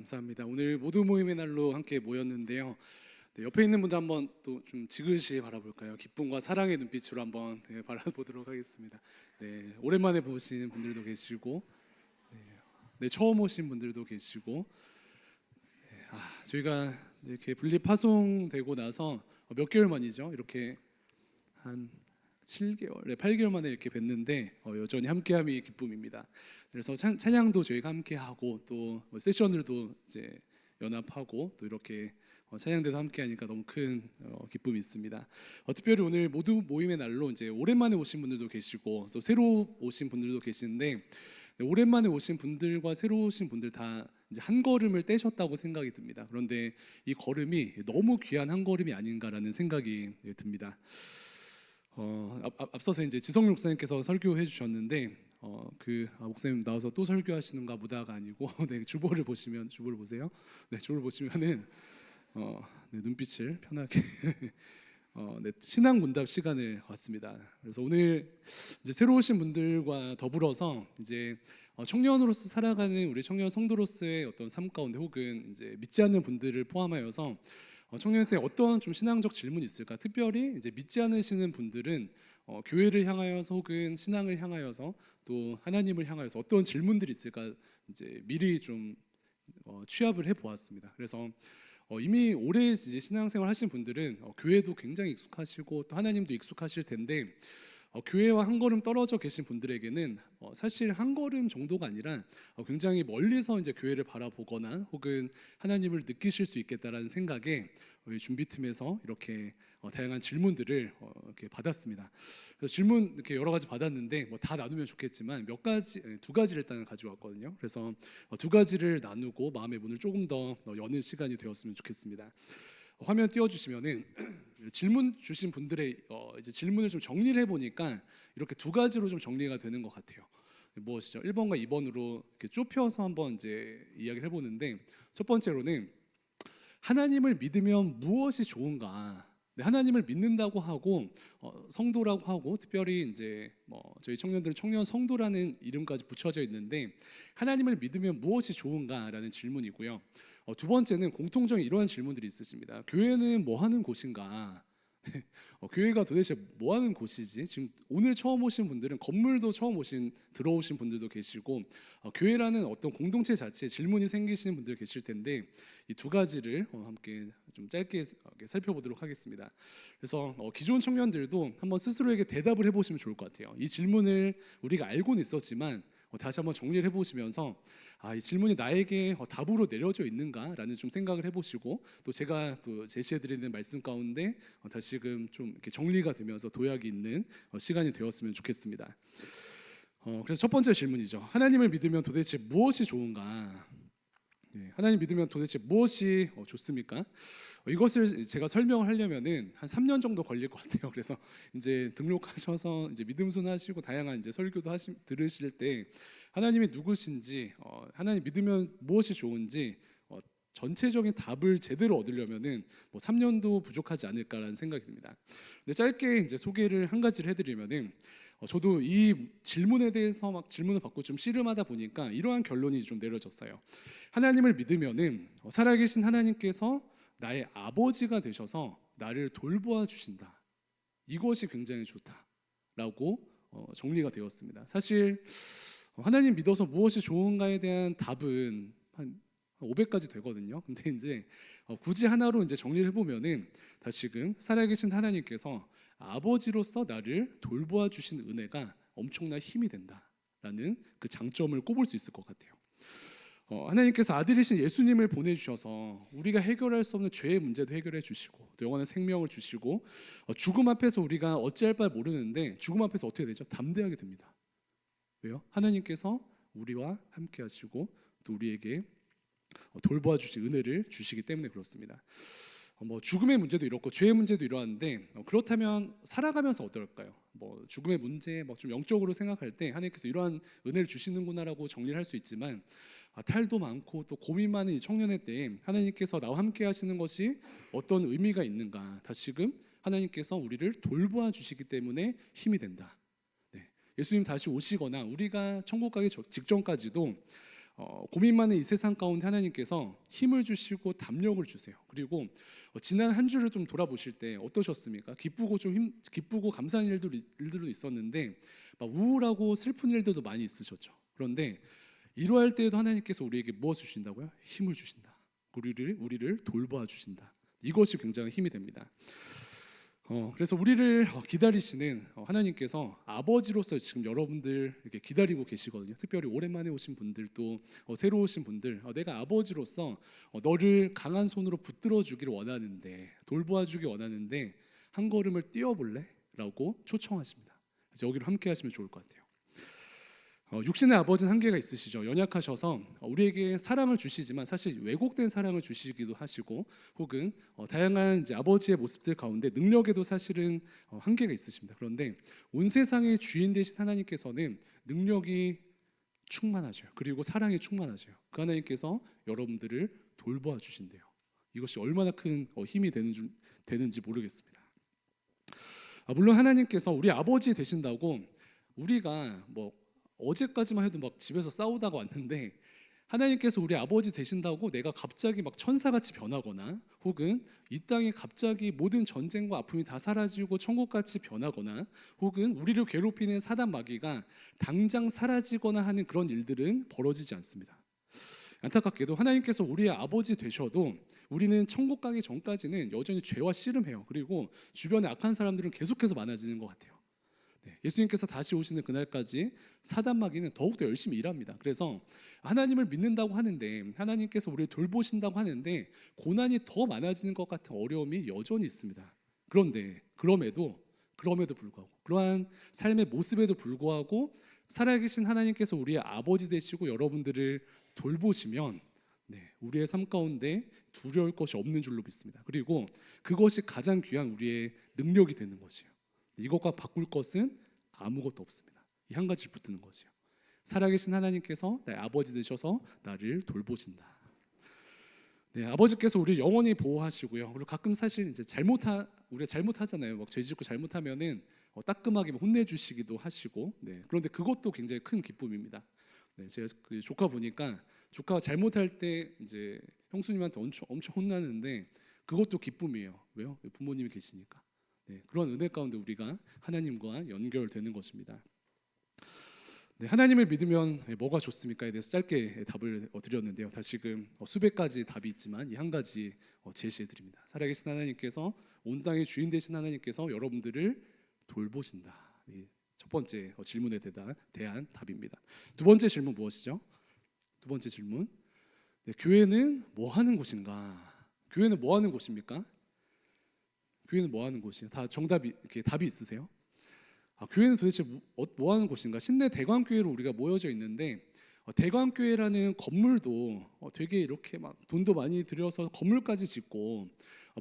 감사합니다. 오늘 모두 모임의 날로 함께 모였는데요. 네, 옆에 있는 분들 한번 또 좀 지그시 바라볼까요? 기쁨과 사랑의 눈빛으로 한번 바라보도록 하겠습니다. 네, 오랜만에 보시는 분들도 계시고, 네, 처음 오신 분들도 계시고, 저희가 이렇게 분립 파송되고 나서 몇 개월 만이죠? 이렇게 한 7개월, 네, 8개월 만에 이렇게 뵀는데 여전히 함께함이 기쁨입니다. 그래서 찬양도 저희가 함께하고 또 세션들도 이제 연합하고 또 이렇게 찬양대도 함께하니까 너무 큰 기쁨이 있습니다. 특별히 오늘 모두 모임의 날로 이제 오랜만에 오신 분들도 계시고 또 새로 오신 분들도 계시는데, 네, 오랜만에 오신 분들과 새로 오신 분들 다 이제 한 걸음을 떼셨다고 생각이 듭니다. 그런데 이 걸음이 너무 귀한 한 걸음이 아닌가라는 생각이 듭니다. 앞서서 이제 지성록 목사님께서 설교해 주셨는데 목사님 나와서 또 설교하시는가 보다가 아니고 네, 주보를 보세요. 네, 주보를 보시면은 네, 눈빛을 편하게 네, 신앙 문답 시간을 갖습니다. 그래서 오늘 이제 새로 오신 분들과 더불어서 이제 청년으로서 살아가는 우리 청년 성도로서의 어떤 삶 가운데 혹은 이제 믿지 않는 분들을 포함하여서 청년한테 어떠한 좀 신앙적 질문이 있을까? 특별히 이제 믿지 않으시는 분들은 교회를 향하여서 혹은 신앙을 향하여서 또 하나님을 향하여서 어떤 질문들이 있을까? 이제 미리 좀 취합을 해 보았습니다. 그래서 이미 오래 이제 신앙생활 하신 분들은 교회도 굉장히 익숙하시고 또 하나님도 익숙하실 텐데, 교회와 한 걸음 떨어져 계신 분들에게는 사실 한 걸음 정도가 아니라 굉장히 멀리서 이제 교회를 바라보거나 혹은 하나님을 느끼실 수 있겠다라는 생각에 준비 틈에서 이렇게 다양한 질문들을 이렇게 받았습니다. 그래서 질문 이렇게 여러 가지 받았는데 뭐 다 나누면 좋겠지만 두 가지를 일단 가져왔거든요. 그래서 두 가지를 나누고 마음의 문을 조금 더 여는 시간이 되었으면 좋겠습니다. 화면 띄워주시면은 질문 주신 분들의 이제 질문을 좀 정리를 해보니까 이렇게 두 가지로 좀 정리가 되는 것 같아요. 무엇이죠? 1번과 2번으로 이렇게 좁혀서 한번 이제 이야기를 해보는데, 첫 번째로는 하나님을 믿으면 무엇이 좋은가? 네, 하나님을 믿는다고 하고 성도라고 하고 특별히 이제 저희 청년들은 청년 성도라는 이름까지 붙여져 있는데 하나님을 믿으면 무엇이 좋은가라는 질문이고요. 두 번째는 공통적인 이러한 질문들이 있으십니다. 교회는 뭐 하는 곳인가? 교회가 도대체 뭐 하는 곳이지? 지금 오늘 처음 오신 분들은 건물도 처음 들어오신 분들도 계시고 교회라는 어떤 공동체 자체에 질문이 생기시는 분들 계실 텐데 이 두 가지를 함께 좀 짧게 살펴보도록 하겠습니다. 그래서 기존 청년들도 한번 스스로에게 대답을 해보시면 좋을 것 같아요. 이 질문을 우리가 알고는 있었지만 다시 한번 정리를 해보시면서 이 질문이 나에게 답으로 내려져 있는가라는 좀 생각을 해보시고 또 제가 또 제시해드리는 말씀 가운데 다시금 좀 이렇게 정리가 되면서 도약이 있는 시간이 되었으면 좋겠습니다. 그래서 첫 번째 질문이죠. 하나님을 믿으면 도대체 무엇이 좋은가? 네, 하나님 믿으면 도대체 무엇이 좋습니까? 이것을 제가 설명을 하려면은 한 3년 정도 걸릴 것 같아요. 그래서 이제 등록하셔서 이제 믿음순하시고 다양한 이제 설교도 들으실 때 하나님이 누구신지, 하나님 믿으면 무엇이 좋은지 전체적인 답을 제대로 얻으려면은 3년도 부족하지 않을까라는 생각이 듭니다. 근데 짧게 이제 소개를 한 가지를 해드리면은 저도 이 질문에 대해서 막 질문을 받고 좀 씨름하다 보니까 이러한 결론이 좀 내려졌어요. 하나님을 믿으면은 살아계신 하나님께서 나의 아버지가 되셔서 나를 돌보아 주신다. 이것이 굉장히 좋다라고 정리가 되었습니다. 사실 하나님 믿어서 무엇이 좋은가에 대한 답은 한 500가지 되거든요. 근데 이제 굳이 하나로 이제 정리를 해보면은 다시금 살아계신 하나님께서 아버지로서 나를 돌보아 주신 은혜가 엄청난 힘이 된다라는 그 장점을 꼽을 수 있을 것 같아요. 하나님께서 아들이신 예수님을 보내주셔서 우리가 해결할 수 없는 죄의 문제도 해결해 주시고 또 영원한 생명을 주시고 죽음 앞에서 우리가 어찌할 바 모르는데 죽음 앞에서 어떻게 되죠? 담대하게 됩니다. 왜요? 하나님께서 우리와 함께 하시고 또 우리에게 돌보아 주신 은혜를 주시기 때문에 그렇습니다. 죽음의 문제도 이렇고 죄의 문제도 이러한데 그렇다면 살아가면서 어떨까요? 죽음의 문제 좀 영적으로 생각할 때 하나님께서 이러한 은혜를 주시는구나라고 정리를 할 수 있지만 탈도 많고 또 고민 많은 이 청년의 때에 하나님께서 나와 함께 하시는 것이 어떤 의미가 있는가? 다시금 하나님께서 우리를 돌보아 주시기 때문에 힘이 된다. 네. 예수님 다시 오시거나 우리가 천국 가기 직전까지도 고민 많은 이 세상 가운데 하나님께서 힘을 주시고 담력을 주세요. 그리고 지난 한 주를 좀 돌아보실 때 어떠셨습니까? 기쁘고 감사한 일들도 있었는데 막 우울하고 슬픈 일들도 많이 있으셨죠. 그런데 이러할 때에도 하나님께서 우리에게 무엇을 주신다고요? 힘을 주신다. 우리를 돌봐 주신다. 이것이 굉장히 힘이 됩니다. 그래서 우리를 기다리시는 하나님께서 아버지로서 지금 여러분들 이렇게 기다리고 계시거든요. 특별히 오랜만에 오신 분들도 새로 오신 분들, 내가 아버지로서 너를 강한 손으로 붙들어 주기를 원하는데, 돌보아 주기 원하는데 한 걸음을 뛰어볼래? 라고 초청하십니다. 그래서 여기로 함께 하시면 좋을 것 같아요. 육신의 아버지는 한계가 있으시죠. 연약하셔서 우리에게 사랑을 주시지만 사실 왜곡된 사랑을 주시기도 하시고, 혹은 다양한 이제 아버지의 모습들 가운데 능력에도 사실은 한계가 있으십니다. 그런데 온 세상의 주인 되신 하나님께서는 능력이 충만하셔요. 그리고 사랑이 충만하셔요. 그 하나님께서 여러분들을 돌보아 주신대요. 이것이 얼마나 큰 힘이 되는지 모르겠습니다. 물론 하나님께서 우리 아버지 되신다고 우리가 뭐 어제까지만 해도 막 집에서 싸우다가 왔는데, 하나님께서 우리 아버지 되신다고 내가 갑자기 막 천사같이 변하거나, 혹은 이 땅에 갑자기 모든 전쟁과 아픔이 다 사라지고 천국같이 변하거나, 혹은 우리를 괴롭히는 사단 마귀가 당장 사라지거나 하는 그런 일들은 벌어지지 않습니다. 안타깝게도 하나님께서 우리의 아버지 되셔도 우리는 천국 가기 전까지는 여전히 죄와 씨름해요. 그리고 주변에 악한 사람들은 계속해서 많아지는 것 같아요. 예수님께서 다시 오시는 그날까지 사단 마귀는 더욱더 열심히 일합니다. 그래서 하나님을 믿는다고 하는데, 하나님께서 우리를 돌보신다고 하는데 고난이 더 많아지는 것 같은 어려움이 여전히 있습니다. 그런데 그럼에도 불구하고, 그러한 삶의 모습에도 불구하고 살아계신 하나님께서 우리의 아버지 되시고 여러분들을 돌보시면 우리의 삶 가운데 두려울 것이 없는 줄로 믿습니다. 그리고 그것이 가장 귀한 우리의 능력이 되는 것이에요. 이것과 바꿀 것은 아무것도 없습니다. 이 한 가지를 붙드는 것이요. 살아계신 하나님께서 나의 아버지 되셔서 나를 돌보신다. 아버지께서 우리 영원히 보호하시고요. 그리고 가끔 사실 이제 우리가 잘못하잖아요. 막 죄짓고 잘못하면은 따끔하게 혼내주시기도 하시고. 그런데 그것도 굉장히 큰 기쁨입니다. 제가 그 조카 보니까 조카가 잘못할 때 이제 형수님한테 엄청 혼나는데 그것도 기쁨이에요. 왜요? 부모님이 계시니까. 그런 은혜 가운데 우리가 하나님과 연결되는 것입니다. 하나님을 믿으면 뭐가 좋습니까에 대해서 짧게 답을 드렸는데요. 다시금 수백 가지 답이 있지만 이 한 가지 제시해 드립니다. 살아계신 하나님께서, 온 땅의 주인 되신 하나님께서 여러분들을 돌보신다. 첫 번째 질문에 대한 답입니다. 두 번째 질문 무엇이죠? 두 번째 질문. 교회는 뭐 하는 곳인가? 교회는 뭐 하는 곳입니까? 교회는 뭐 하는 곳이에요? 다 정답이 이렇게 답이 있으세요? 교회는 도대체 뭐 하는 곳인가? 신내 대광교회로 우리가 모여져 있는데, 대광교회라는 건물도 되게 이렇게 막 돈도 많이 들여서 건물까지 짓고,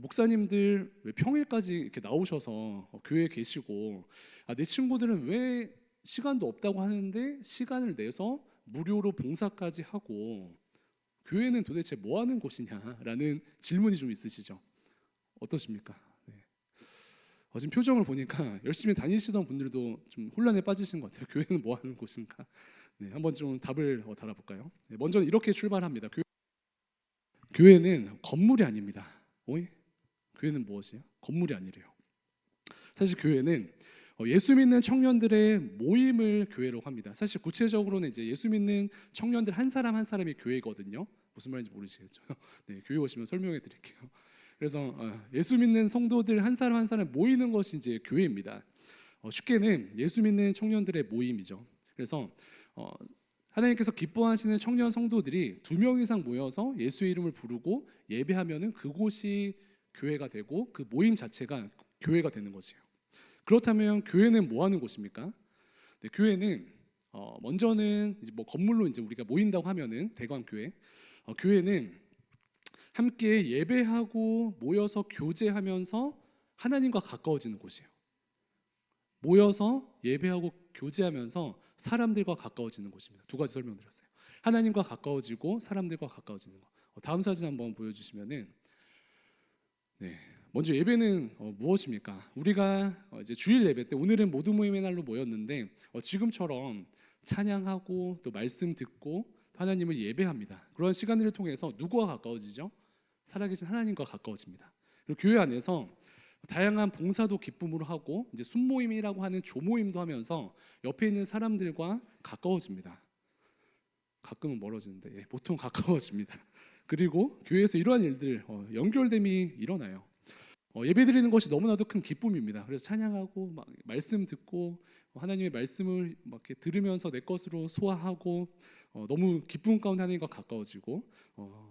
목사님들 왜 평일까지 이렇게 나오셔서 교회에 계시고, 내 친구들은 왜 시간도 없다고 하는데 시간을 내서 무료로 봉사까지 하고, 교회는 도대체 뭐 하는 곳이냐라는 질문이 좀 있으시죠? 어떠십니까? 지금 표정을 보니까 열심히 다니시던 분들도 좀 혼란에 빠지신 것 같아요. 교회는 뭐 하는 곳인가? 한번 좀 답을 달아볼까요? 먼저 이렇게 출발합니다. 교회는 건물이 아닙니다. 교회는 무엇이에요? 건물이 아니래요. 사실 교회는 예수 믿는 청년들의 모임을 교회라고 합니다. 사실 구체적으로는 이제 예수 믿는 청년들 한 사람 한 사람이 교회거든요. 무슨 말인지 모르시겠죠? 교회 오시면 설명해 드릴게요. 그래서 예수 믿는 성도들 한 사람 한 사람 모이는 것이 이제 교회입니다. 쉽게는 예수 믿는 청년들의 모임이죠. 그래서 하나님께서 기뻐하시는 청년 성도들이 2명 이상 모여서 예수의 이름을 부르고 예배하면은 그곳이 교회가 되고 그 모임 자체가 교회가 되는 것이에요. 그렇다면 교회는 뭐 하는 곳입니까? 교회는 먼저는 이제 뭐 건물로 이제 우리가 모인다고 하면은 대광교회, 교회는 함께 예배하고 모여서 교제하면서 하나님과 가까워지는 곳이에요. 모여서 예배하고 교제하면서 사람들과 가까워지는 곳입니다. 두 가지 설명드렸어요. 하나님과 가까워지고 사람들과 가까워지는 것. 다음 사진 한번 보여주시면은, 먼저 예배는 무엇입니까? 우리가 이제 주일 예배 때, 오늘은 모두 모임의 날로 모였는데 지금처럼 찬양하고 또 말씀 듣고 하나님을 예배합니다. 그런 시간들을 통해서 누구와 가까워지죠? 살아계신 하나님과 가까워집니다. 그리고 교회 안에서 다양한 봉사도 기쁨으로 하고 이제 순모임이라고 하는 조모임도 하면서 옆에 있는 사람들과 가까워집니다. 가끔은 멀어지는데 보통 가까워집니다. 그리고 교회에서 이러한 일들 연결됨이 일어나요. 예배드리는 것이 너무나도 큰 기쁨입니다. 그래서 찬양하고 막 말씀 듣고 하나님의 말씀을 막 이렇게 들으면서 내 것으로 소화하고 너무 기쁨 가운데 하나님과 가까워지고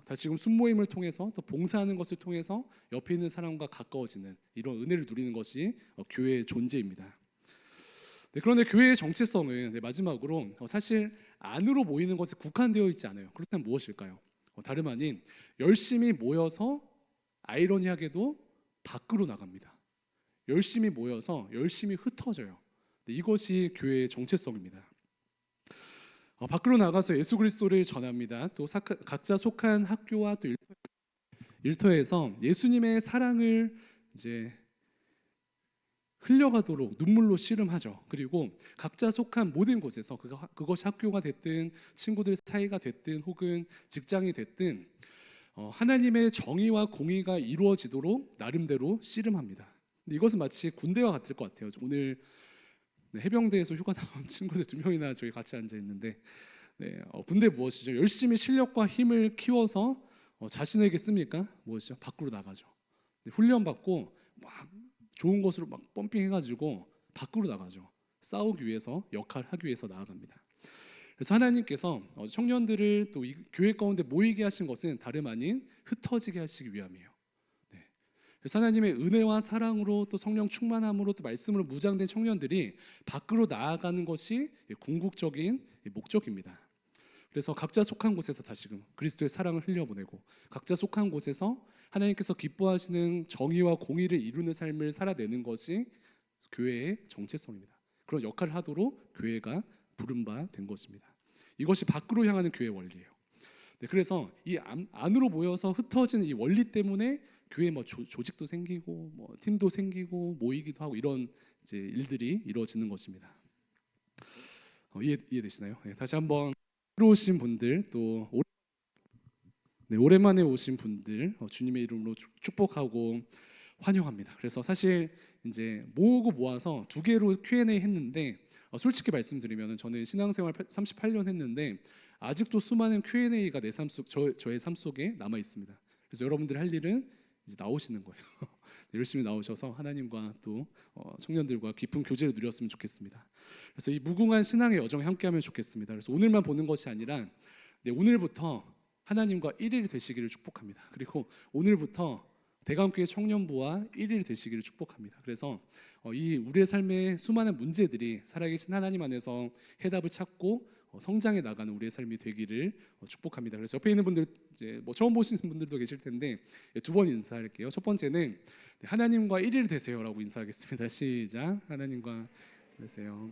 다시금 순모임을 통해서 또 봉사하는 것을 통해서 옆에 있는 사람과 가까워지는 이런 은혜를 누리는 것이 교회의 존재입니다. 네, 그런데 교회의 정체성은 마지막으로 사실 안으로 모이는 것에 국한되어 있지 않아요. 그렇다면 무엇일까요? 다름 아닌 열심히 모여서 아이러니하게도 밖으로 나갑니다. 열심히 모여서 열심히 흩어져요. 네, 이것이 교회의 정체성입니다. 밖으로 나가서 예수 그리스도를 전합니다. 또 각자 속한 학교와 또 일터에서 예수님의 사랑을 이제 흘려가도록 눈물로 씨름하죠. 그리고 각자 속한 모든 곳에서 그것이 학교가 됐든 친구들 사이가 됐든 혹은 직장이 됐든 하나님의 정의와 공의가 이루어지도록 나름대로 씨름합니다. 근데 이것은 마치 군대와 같을 것 같아요. 오늘 해병대에서 휴가 나온 친구들 2명이나 저희 같이 앉아 있는데 군대 무엇이죠? 열심히 실력과 힘을 키워서 자신에게 씁니까? 무엇이죠? 밖으로 나가죠. 훈련받고 막 좋은 것으로 막 펌핑해가지고 밖으로 나가죠. 싸우기 위해서, 역할을 하기 위해서 나아갑니다. 그래서 하나님께서 청년들을 또 이 교회 가운데 모이게 하신 것은 다름 아닌 흩어지게 하시기 위함이에요. 그래서 하나님의 은혜와 사랑으로 또 성령 충만함으로 또 말씀으로 무장된 청년들이 밖으로 나아가는 것이 궁극적인 목적입니다. 그래서 각자 속한 곳에서 다시금 그리스도의 사랑을 흘려보내고 각자 속한 곳에서 하나님께서 기뻐하시는 정의와 공의를 이루는 삶을 살아내는 것이 교회의 정체성입니다. 그런 역할을 하도록 교회가 부른 바 된 것입니다. 이것이 밖으로 향하는 교회의 원리예요. 그래서 이 안으로 모여서 흩어지는 이 원리 때문에 교회 조직도 생기고 팀도 생기고 모이기도 하고 이런 이제 일들이 이루어지는 것입니다. 이해되시나요? 다시 한번 새로 오신 분들 또 오랜만에 오신 분들 주님의 이름으로 축복하고 환영합니다. 그래서 사실 이제 모으고 모아서 2개로 Q&A 했는데 솔직히 말씀드리면 저는 신앙생활 38년 했는데 아직도 수많은 Q&A가 내 삶 속 저의 삶 속에 남아 있습니다. 그래서 여러분들 할 일은 이제 나오시는 거예요. 열심히 나오셔서 하나님과 또 청년들과 깊은 교제를 누렸으면 좋겠습니다. 그래서 이 무궁한 신앙의 여정에 함께하면 좋겠습니다. 그래서 오늘만 보는 것이 아니라 오늘부터 하나님과 1일 되시기를 축복합니다. 그리고 오늘부터 대감교회 청년부와 1일 되시기를 축복합니다. 그래서 이 우리의 삶의 수많은 문제들이 살아계신 하나님 안에서 해답을 찾고 성장해 나가는 우리의 삶이 되기를 축복합니다. 그래서 옆에 있는 분들 이제 처음 보시는 분들도 계실 텐데 2번 인사할게요. 첫 번째는 하나님과 1일 되세요라고 인사하겠습니다. 시작. 하나님과 되세요.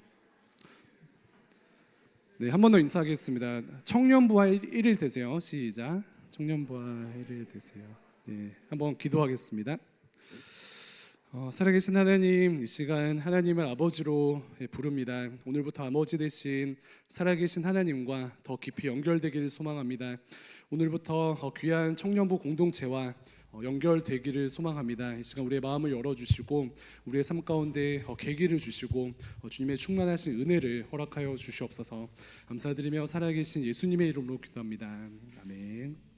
네, 한 번 더 인사하겠습니다. 청년부와 1일 되세요. 시작. 청년부와 1일 되세요. 네, 한번 기도하겠습니다. 살아계신 하나님, 이 시간 하나님을 아버지로 부릅니다. 오늘부터 아버지 되신 살아계신 하나님과 더 깊이 연결되기를 소망합니다. 오늘부터 귀한 청년부 공동체와 연결되기를 소망합니다. 이 시간 우리의 마음을 열어주시고 우리의 삶 가운데 계기를 주시고 주님의 충만하신 은혜를 허락하여 주시옵소서. 감사드리며 살아계신 예수님의 이름으로 기도합니다. 아멘.